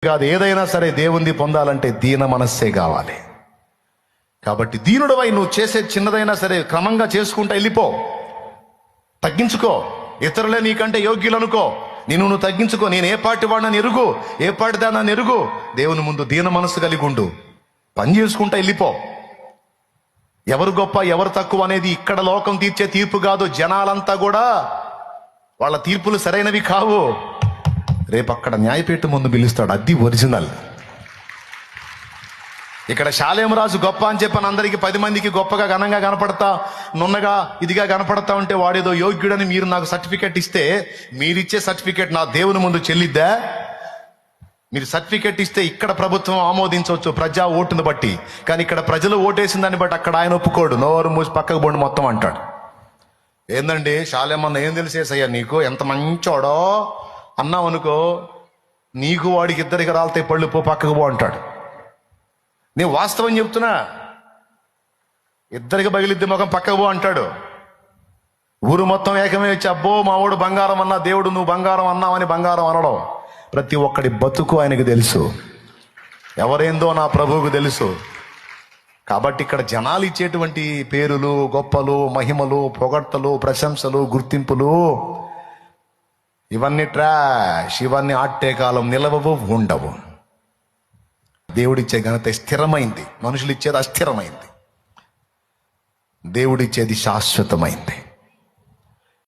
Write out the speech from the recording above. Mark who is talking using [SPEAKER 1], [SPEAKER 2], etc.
[SPEAKER 1] కాదు, ఏదైనా సరే దేవుణ్ణి పొందాలంటే దీన మనస్సే కావాలి. కాబట్టి దీనుడవై నువ్వు చేసే చిన్నదైనా సరే క్రమంగా చేసుకుంటా వెళ్ళిపో. తగ్గించుకో. ఇతరులే నీకంటే యోగ్యులు అనుకో, నువ్వు తగ్గించుకో. నేను ఏ పార్టీ వాడినని ఎరుగు, ఏ పార్టీ దాన్ని ఎరుగు. దేవుని ముందు దీన మనస్సు కలిగి ఉండు. పని చేసుకుంటా వెళ్ళిపో. ఎవరు గొప్ప ఎవరు తక్కువ అనేది ఇక్కడ లోకం తీర్చే తీర్పు కాదు. జనాలంతా కూడా వాళ్ళ తీర్పులు సరైనవి కావు. రేపు అక్కడ న్యాయపీఠం ముందు పిలుస్తాడు. అది ఒరిజినల్. ఇక్కడ షాలేం రాజు గొప్ప అని చెప్పని అందరికి 10 మందికి గొప్పగా ఘనంగా కనపడతా, నున్నగా ఇదిగా కనపడతా ఉంటే వాడేదో యోగ్యుడని మీరు నాకు సర్టిఫికెట్ ఇస్తే, మీరిచ్చే సర్టిఫికెట్ నా దేవుని ముందు చెల్లిద్దా? మీరు సర్టిఫికెట్ ఇస్తే ఇక్కడ ప్రభుత్వం ఆమోదించవచ్చు ప్రజా ఓటును బట్టి, కానీ ఇక్కడ ప్రజలు ఓటేసిన దాన్ని బట్టి అక్కడ ఆయన ఒప్పుకోడు. నోరు మూసి పక్కకు పోండి మొత్తం అంటాడు. ఏందండి షాలేమన్న ఏం తెలిసేసయ్యా నీకు, ఎంత మంచోడో అన్నావు అనుకో, నీకు వాడికి ఇద్దరికి రాలితే పళ్ళు పో పక్కకు పో అంటాడు. నేను వాస్తవం చెప్తున్నా. ఇద్దరికి బగిలిద్ది ముఖం పక్కకు పో అంటాడు. ఊరు మొత్తం ఏకమే వచ్చి అబ్బో మా వాడు బంగారం అన్నా, దేవుడు నువ్వు బంగారం అన్నావని బంగారం అనడం. ప్రతి ఒక్కడి బతుకు ఆయనకు తెలుసు, ఎవరేందో నా ప్రభువుకు తెలుసు. కాబట్టి ఇక్కడ జనాలు ఇచ్చేటువంటి పేరులు, గొప్పలు, మహిమలు, పొగడ్తలు, ప్రశంసలు, గుర్తింపులు ఇవన్నీ ట్రాష్. ఇవన్నీ ఆట్టే కాలం నిలవవు, ఉండవు. దేవుడిచ్చే ఘనత స్థిరమైంది, మనుషులు ఇచ్చేది అస్థిరమైంది. దేవుడిచ్చేది శాశ్వతమైంది.